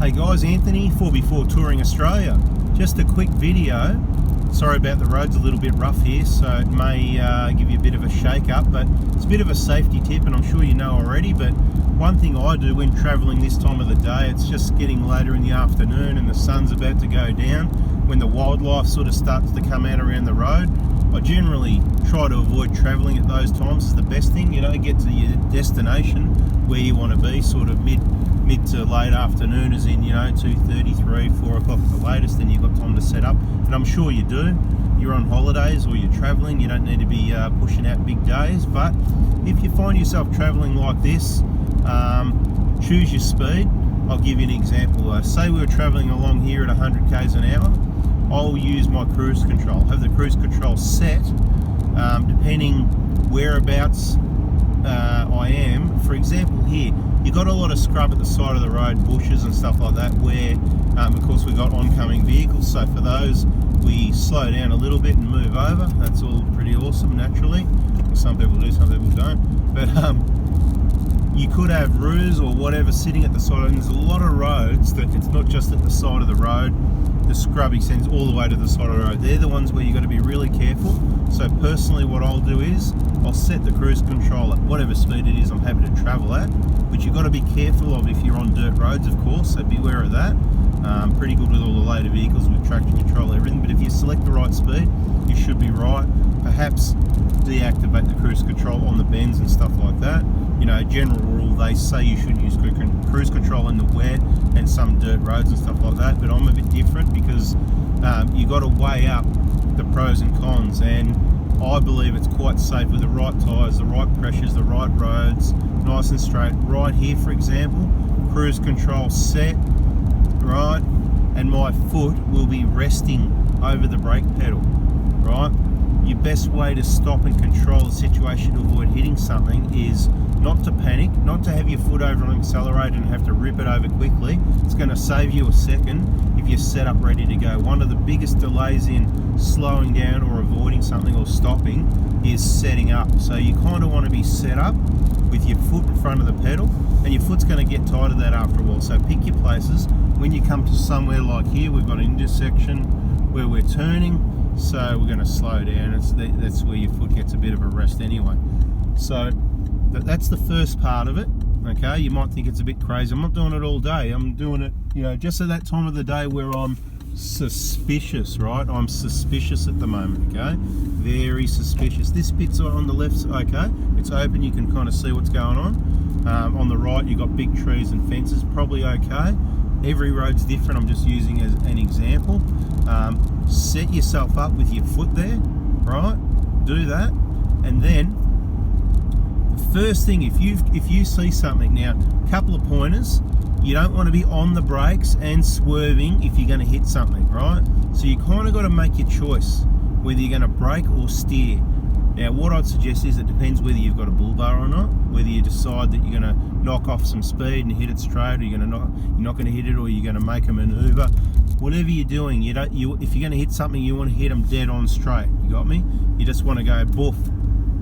Hey guys, Anthony, 4x4 Touring Australia. Just a quick video. Sorry about the roads, a little bit rough here, so it may give you a bit of a shake up, but it's a bit of a safety tip, and I'm sure you know already. But one thing I do when travelling this time of the day, it's just getting later in the afternoon and the sun's about to go down, when the wildlife sort of starts to come out around the road. I generally try to avoid travelling at those times. It's the best thing, you know, get to your destination where you want to be, sort of mid to late afternoon, as in, you know, 2:30, 3, 4 o'clock at the latest, then you've got time to set up. And I'm sure you do. You're on holidays or you're travelling, you don't need to be pushing out big days. But if you find yourself travelling like this, choose your speed. I'll give you an example. Say we were travelling along here at 100 k's an hour. I'll use my cruise control, have the cruise control set depending whereabouts I am. For example, here you got a lot of scrub at the side of the road, bushes and stuff like that, where of course we've got oncoming vehicles, so for those we slow down a little bit and move over. That's all pretty awesome, naturally. Some people do, some people don't, but you could have roos or whatever sitting at the side, and there's a lot of roads that it's not just at the side of the road. The scrub extends all the way to the side of the road. They're the ones where you've got to be really careful. So personally, what I'll do is I'll set the cruise control at whatever speed it is I'm happy to travel at, which you've got to be careful of if you're on dirt roads, of course, so beware of that. Pretty good with all the later vehicles with traction control, everything, but if you select the right speed, you should be right. Perhaps deactivate the cruise control on the bends and stuff like that. You know, general rule, they say you shouldn't use cruise control in the wet and some dirt roads and stuff like that, but I'm a bit different because you got to weigh up the pros and cons, and I believe it's quite safe with the right tyres, the right pressures, the right roads, nice and straight. Right here, for example, cruise control set, right, and my foot will be resting over the brake pedal, right? Your best way to stop and control the situation to avoid hitting something is not to panic, not to have your foot over on accelerator and have to rip it over quickly. It's going to save you a second if you're set up ready to go. One of the biggest delays in slowing down or avoiding something or stopping is setting up. So you kind of want to be set up with your foot in front of the pedal, and your foot's going to get tired of that after a while. So pick your places. When you come to somewhere like here, we've got an intersection where we're turning, so we're going to slow down. That's where your foot gets a bit of a rest anyway. So that's the first part of it. Okay, you might think it's a bit crazy. I'm not doing it all day. I'm doing it, you know, just at that time of the day where I'm suspicious, right? I'm suspicious at the moment, okay? Very suspicious. This bit's on the left, okay, it's open, you can kind of see what's going on. On the right, you've got big trees and fences, probably okay. Every road's different, I'm just using as an example. Set yourself up with your foot there, right? Do that, and then the first thing, if you see something, now, a couple of pointers. You don't want to be on the brakes and swerving if you're going to hit something, right? So you kind of got to make your choice whether you're going to brake or steer. Now, what I'd suggest is it depends whether you've got a bull bar or not, whether you decide that you're going to knock off some speed and hit it straight, or you're not going to hit it, or you're going to make a maneuver. Whatever you're doing, if you're going to hit something, you want to hit them dead on straight. You got me? You just want to go boof,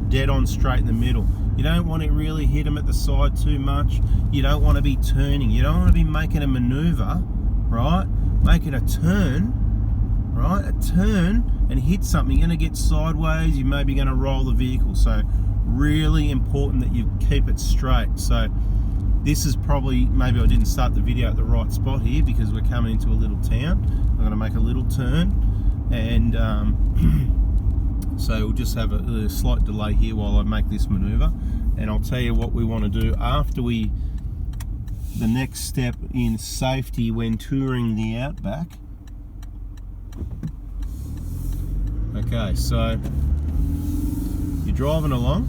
dead on straight in the middle. You don't want to really hit them at the side too much. You don't want to be turning. You don't want to be making a maneuver, right? Making a turn, right? A turn and hit something. You're going to get sideways. You may be going to roll the vehicle. So really important that you keep it straight. So this is probably, maybe I didn't start the video at the right spot here because we're coming into a little town. I'm going to make a little turn, and so we'll just have a slight delay here while I make this maneuver, and I'll tell you what we want to do after the next step in safety when touring the Outback. Okay, so you're driving along,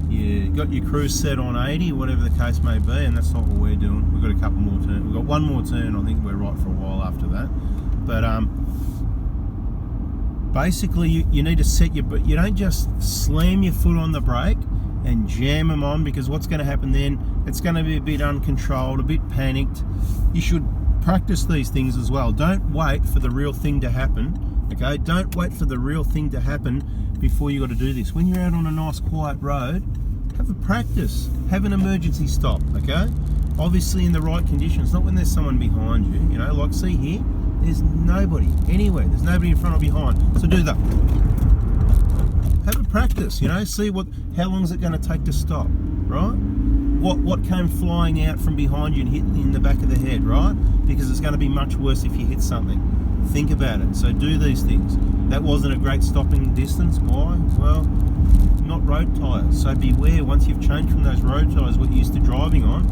you got your cruise set on 80, whatever the case may be, and that's not what we're doing. We've got a couple more turns. We've got one more turn. I think we're right for a while after that. But basically, you need to set but you don't just slam your foot on the brake and jam them on, because what's going to happen then, it's going to be a bit uncontrolled, a bit panicked. You should practice these things as well. Don't wait for the real thing to happen, okay? Don't wait for the real thing to happen before you got to do this. When you're out on a nice quiet road, have a practice, have an emergency stop, okay? obviously in the right conditions, not when there's someone behind you. You know, like see here, there's nobody anywhere. There's nobody in front or behind. So do that. Have a practice, you know, see how long is it going to take to stop, right? What came flying out from behind you and hit in the back of the head, right? Because it's going to be much worse if you hit something. Think about it. So do these things. That wasn't a great stopping distance. Why? Well, not road tyres. So beware, once you've changed from those road tyres what you're used to driving on,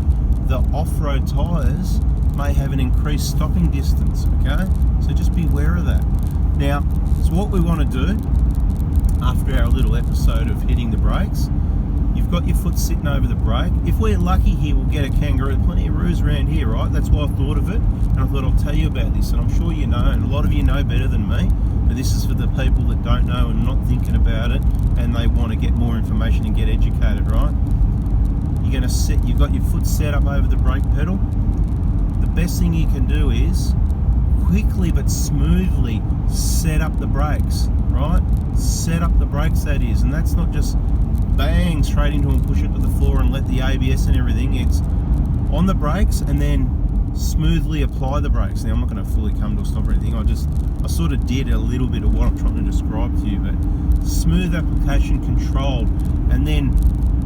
the off-road tyres may have an increased stopping distance, okay? So just beware of that. Now, so what we want to do after our little episode of hitting the brakes, you've got your foot sitting over the brake. If we're lucky here, we'll get a kangaroo. Plenty of roos around here, right? That's why I thought of it, and I thought I'll tell you about this. And I'm sure you know, and a lot of you know better than me, but this is for the people that don't know and not thinking about it, and they want to get more information and get educated, right? You've got your foot set up over the brake pedal. The best thing you can do is quickly but smoothly set up the brakes, right? Set up the brakes, that is, and that's not just bang straight into and push it to the floor and let the ABS and everything. It's on the brakes and then smoothly apply the brakes. Now I'm not going to fully come to a stop or anything. I sort of did a little bit of what I'm trying to describe to you, but smooth application, controlled, and then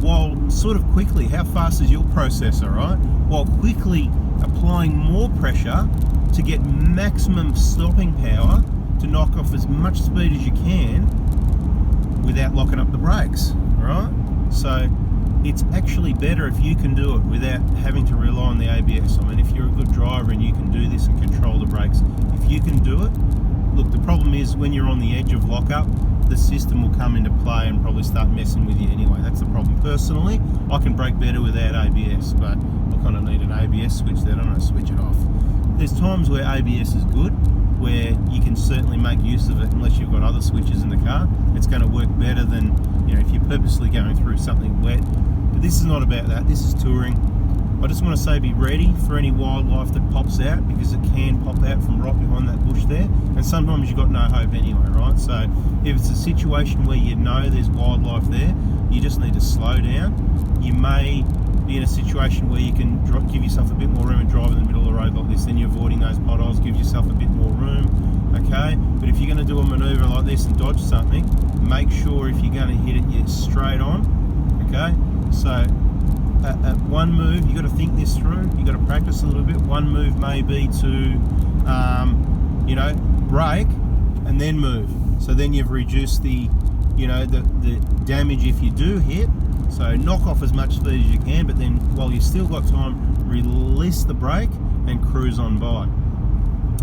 while sort of quickly, how fast is your processor, right? While quickly applying more pressure to get maximum stopping power to knock off as much speed as you can without locking up the brakes, right? So it's actually better if you can do it without having to rely on the ABS. I mean, if you're a good driver and you can do this and control the brakes, if you can do it, look, the problem is when you're on the edge of lockup, the system will come into play and probably start messing with you anyway. That's the problem. Personally, I can brake better without ABS, but I kind of need an ABS switch there. I don't know, switch it off. There's times where ABS is good, where you can certainly make use of it unless you've got other switches in the car. It's going to work better than, you know, if you're purposely going through something wet. But this is not about that. This is touring. I just want to say be ready for any wildlife that pops out, because it can pop out from right behind that bush there, and sometimes you've got no hope anyway, right? So if it's a situation where you know there's wildlife there, you just need to slow down. You may be in a situation where you can give yourself a bit more room and drive in the middle of the road like this, then you're avoiding those potholes, give yourself a bit more room, okay? But if you're going to do a maneuver like this and dodge something, make sure if you're going to hit it, you're straight on, okay? So at one move, you got to think this through, you got to practice a little bit. One move may be to, you know, brake and then move. So then you've reduced the, you know, the damage if you do hit. So knock off as much speed as you can, but then while you've still got time, release the brake and cruise on by.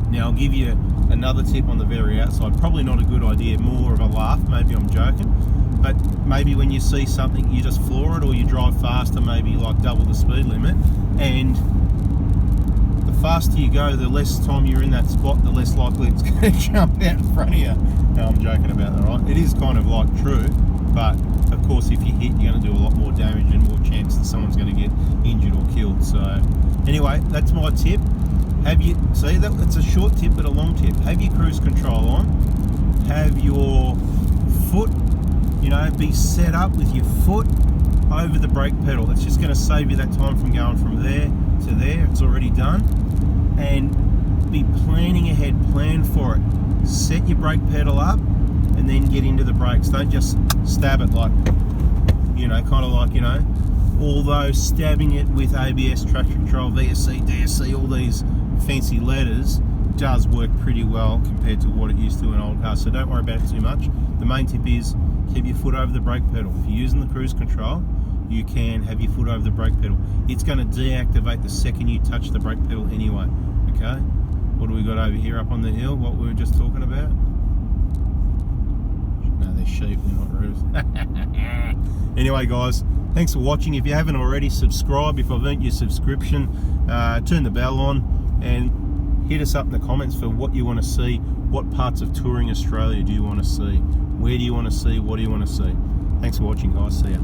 Now I'll give you another tip on the very outside. Probably not a good idea, more of a laugh, maybe I'm joking. But maybe when you see something, you just floor it, or you drive faster, maybe like double the speed limit, and the faster you go, the less time you're in that spot, the less likely it's going to jump out in front of you. No, I'm joking about that, right? It is kind of like true, but of course if you hit, you're going to do a lot more damage and more chance that someone's going to get injured or killed. So anyway, that's my tip. Have you, see that it's a short tip but a long tip. Have your cruise control on, have your foot, you know, be set up with your foot over the brake pedal. It's just going to save you that time from going from there to there. It's already done. And be planning ahead, plan for it. Set your brake pedal up and then get into the brakes. Don't just stab it like, you know, kind of like, you know, although stabbing it with ABS, traction control, VSC, DSC, all these fancy letters does work pretty well compared to what it used to in old cars. So don't worry about it too much. The main tip is keep your foot over the brake pedal. If you're using the cruise control, you can have your foot over the brake pedal. It's going to deactivate the second you touch the brake pedal anyway. Okay, what do we got over here up on the hill? What we were just talking about? No, they're sheep, they're not roos. Anyway guys, thanks for watching. If you haven't already, subscribe. If I've earned your subscription, turn the bell on and hit us up in the comments for what you want to see. What parts of touring Australia do you want to see? Where do you want to see? What do you want to see? Thanks for watching guys, see ya.